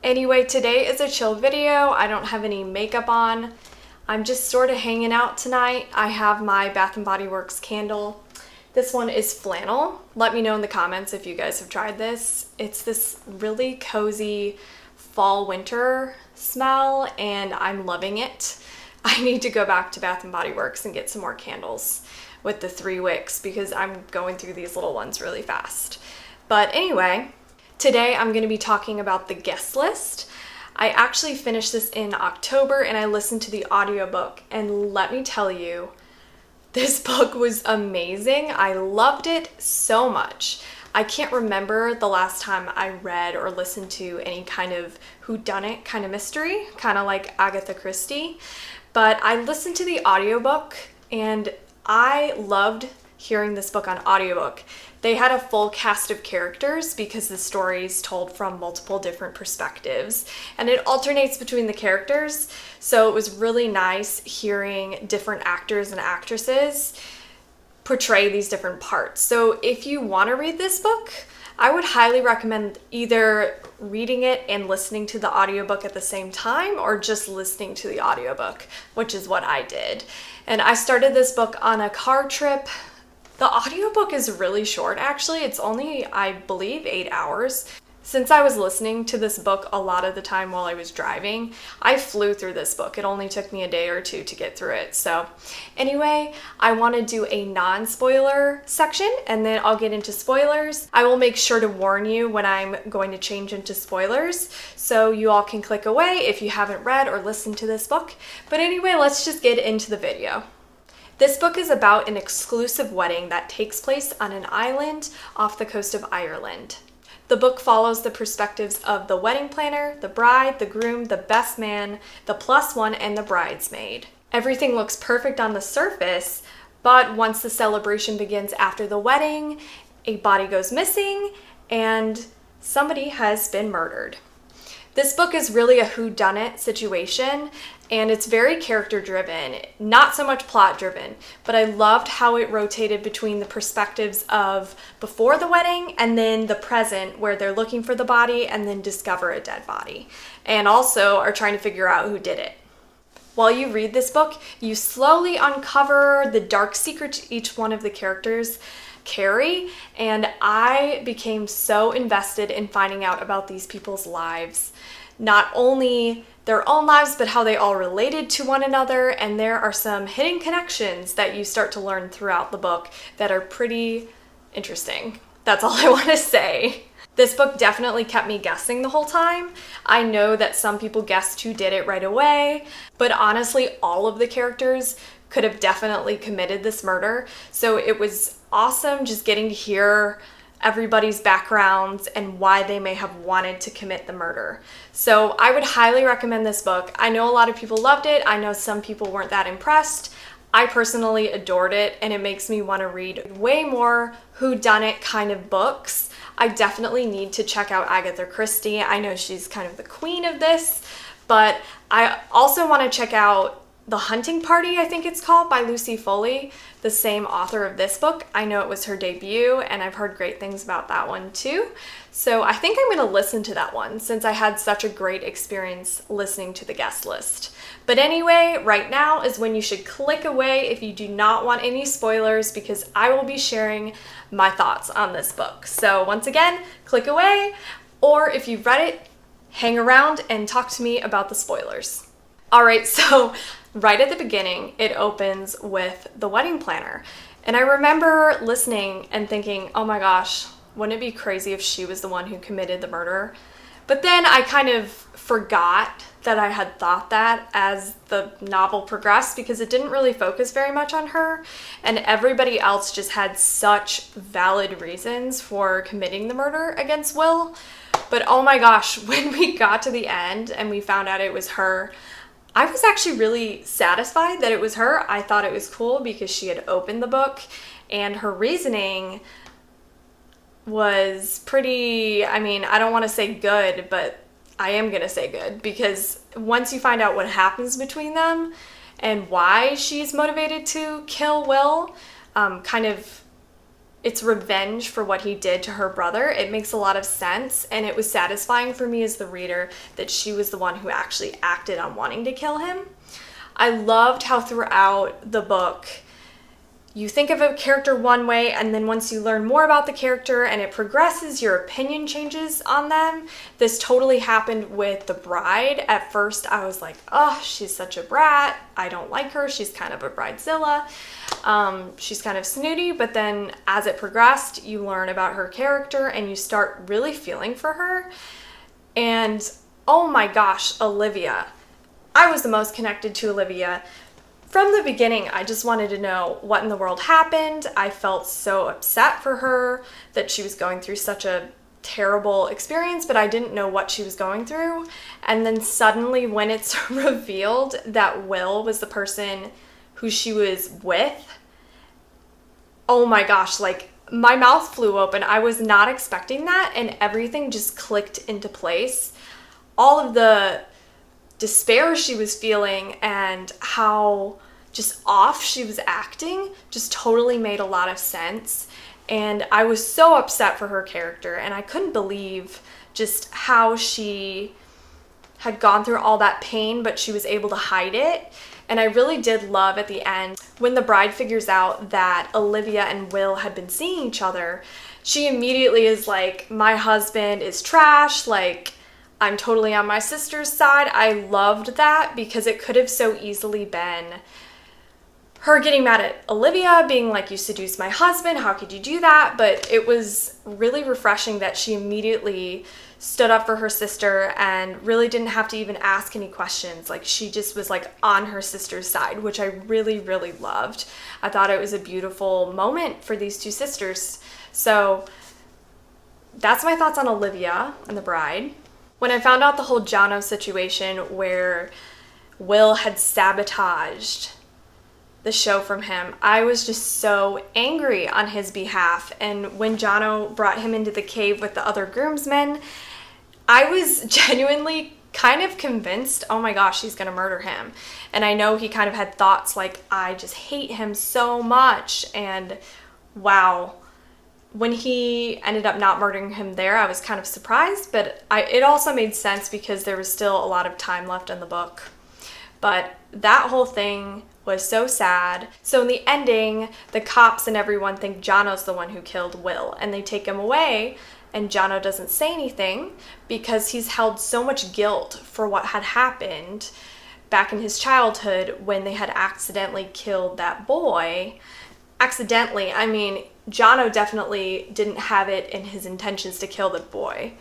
Anyway, today is a chill video. I don't have any makeup on. I'm just sort of hanging out tonight. I have my Bath & Body Works candle. This one is flannel. Let me know in the comments if you guys have tried this. It's this really cozy fall winter smell and I'm loving it. I need to go back to Bath & Body Works and get some more candles with the 3 wicks because I'm going through these little ones really fast. But anyway, today I'm going to be talking about the guest list. I actually finished this in October and I listened to the audiobook, and let me tell you, this book was amazing. I loved it so much. I can't remember the last time I read or listened to any kind of whodunit kind of mystery, kind of like Agatha Christie, but I listened to the audiobook and I loved hearing this book on audiobook. They had a full cast of characters because the story is told from multiple different perspectives and it alternates between the characters. So it was really nice hearing different actors and actresses portray these different parts. So if you want to read this book, I would highly recommend either reading it and listening to the audiobook at the same time or just listening to the audiobook, which is what I did. And I started this book on a car trip. The audiobook is really short, actually. It's only, I believe, 8 hours. Since I was listening to this book a lot of the time while I was driving, I flew through this book. It only took me a day or two to get through it. So anyway, I want to do a non-spoiler section and then I'll get into spoilers. I will make sure to warn you when I'm going to change into spoilers so you all can click away if you haven't read or listened to this book. But anyway, let's just get into the video. This book is about an exclusive wedding that takes place on an island off the coast of Ireland. The book follows the perspectives of the wedding planner, the bride, the groom, the best man, the plus one, and the bridesmaid. Everything looks perfect on the surface, but once the celebration begins after the wedding, a body goes missing and somebody has been murdered. This book is really a whodunit situation, and it's very character driven, not so much plot driven, but I loved how it rotated between the perspectives of before the wedding and then the present where they're looking for the body and then discover a dead body, and also are trying to figure out who did it. While you read this book, you slowly uncover the dark secrets each one of the characters carry, and I became so invested in finding out about these people's lives. Not only their own lives, but how they all related to one another, and there are some hidden connections that you start to learn throughout the book that are pretty interesting. That's all I want to say. This book definitely kept me guessing the whole time. I know that some people guessed who did it right away, but honestly, all of the characters could have definitely committed this murder. So it was awesome just getting to hear everybody's backgrounds and why they may have wanted to commit the murder. So I would highly recommend this book. I know a lot of people loved it. I know some people weren't that impressed. I personally adored it, and it makes me want to read way more whodunit kind of books. I definitely need to check out Agatha Christie. I know she's kind of the queen of this, but I also want to check out The Hunting Party, I think it's called, by Lucy Foley, the same author of this book. I know it was her debut, and I've heard great things about that one too. So I think I'm going to listen to that one since I had such a great experience listening to the guest list. But anyway, right now is when you should click away if you do not want any spoilers, because I will be sharing my thoughts on this book. So once again, click away, or if you've read it, hang around and talk to me about the spoilers. All right, so right at the beginning, it opens with the wedding planner. And I remember listening and thinking, oh my gosh, wouldn't it be crazy if she was the one who committed the murder? But then I kind of forgot that I had thought that as the novel progressed, because it didn't really focus very much on her, and everybody else just had such valid reasons for committing the murder against Will. But oh my gosh, when we got to the end and we found out it was her, I was actually really satisfied that it was her. I thought it was cool because she had opened the book and her reasoning was pretty, I mean, I don't want to say good, but I am going to say good, because once you find out what happens between them and why she's motivated to kill Will, kind of it's revenge for what he did to her brother. It makes a lot of sense, and it was satisfying for me as the reader that she was the one who actually acted on wanting to kill him. I loved how throughout the book you think of a character one way, and then once you learn more about the character and it progresses, your opinion changes on them. This totally happened with the bride. At first I was like, oh, she's such a brat, I don't like her, she's kind of a bridezilla, she's kind of snooty. But then as it progressed, you learn about her character and you start really feeling for her. And oh my gosh, Olivia, I was the most connected to Olivia. From the beginning, I just wanted to know what in the world happened. I felt so upset for her that she was going through such a terrible experience, but I didn't know what she was going through. And then suddenly when it's revealed that Will was the person who she was with, oh my gosh, like my mouth flew open. I was not expecting that, and everything just clicked into place. All of the despair she was feeling and how just off she was acting just totally made a lot of sense. And I was so upset for her character, and I couldn't believe just how she had gone through all that pain, but she was able to hide it. And I really did love at the end when the bride figures out that Olivia and Will had been seeing each other. She immediately is like, my husband is trash, like I'm totally on my sister's side. I loved that because it could have so easily been her getting mad at Olivia, being like, you seduced my husband, how could you do that? But it was really refreshing that she immediately stood up for her sister and really didn't have to even ask any questions. Like, she just was like on her sister's side, which I really, really loved. I thought it was a beautiful moment for these two sisters. So that's my thoughts on Olivia and the bride. When I found out the whole Jono situation where Will had sabotaged the show from him, I was just so angry on his behalf. And when Jono brought him into the cave with the other groomsmen, I was genuinely kind of convinced, oh my gosh, he's gonna murder him. And I know he kind of had thoughts like, I just hate him so much. And wow. When he ended up not murdering him there, I was kind of surprised, but it also made sense because there was still a lot of time left in the book. But that whole thing was so sad. So in the ending, the cops and everyone think Jono's the one who killed Will, and they take him away, and Jono doesn't say anything because he's held so much guilt for what had happened back in his childhood when they had accidentally killed that boy. Accidentally, I mean, Jono definitely didn't have it in his intentions to kill the boy,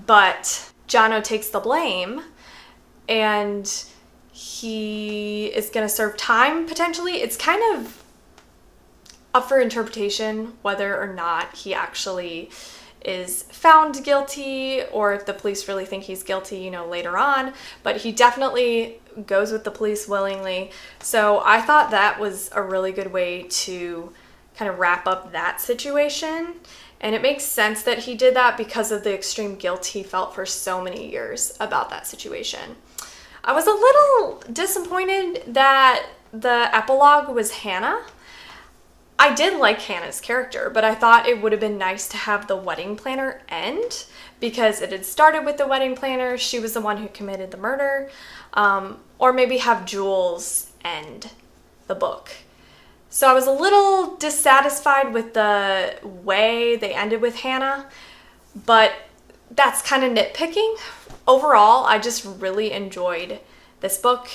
but Jono takes the blame, and he is going to serve time potentially. It's kind of up for interpretation whether or not he actually is found guilty or if the police really think he's guilty, you know, later on, but he definitely goes with the police willingly. So I thought that was a really good way to kind of wrap up that situation. And it makes sense that he did that because of the extreme guilt he felt for so many years about that situation. I was a little disappointed that the epilogue was Hannah. I did like Hannah's character, but I thought it would have been nice to have the wedding planner end because it had started with the wedding planner. She was the one who committed the murder. Or maybe have Jules end the book. So I was a little dissatisfied with the way they ended with Hannah, but that's kind of nitpicking. Overall, I just really enjoyed this book.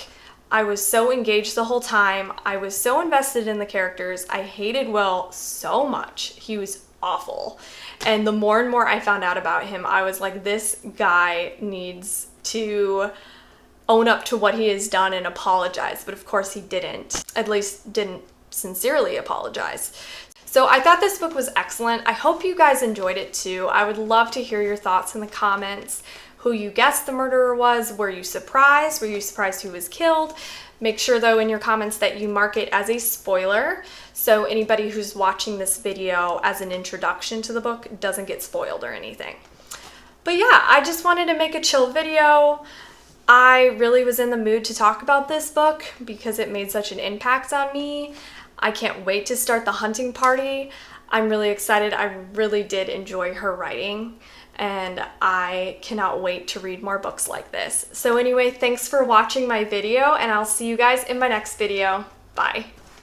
I was so engaged the whole time. I was so invested in the characters. I hated Will so much. He was awful. And the more and more I found out about him, I was like, this guy needs to own up to what he has done and apologize. But of course he didn't. At least didn't sincerely apologize. So I thought this book was excellent. I hope you guys enjoyed it too. I would love to hear your thoughts in the comments. Who you guessed the murderer was. Were you surprised? Were you surprised who was killed? Make sure though in your comments that you mark it as a spoiler, so anybody who's watching this video as an introduction to the book doesn't get spoiled or anything. But yeah, I just wanted to make a chill video. I really was in the mood to talk about this book because it made such an impact on me. I can't wait to start the hunting party. I'm really excited. I really did enjoy her writing, and I cannot wait to read more books like this. So anyway, thanks for watching my video, and I'll see you guys in my next video. Bye.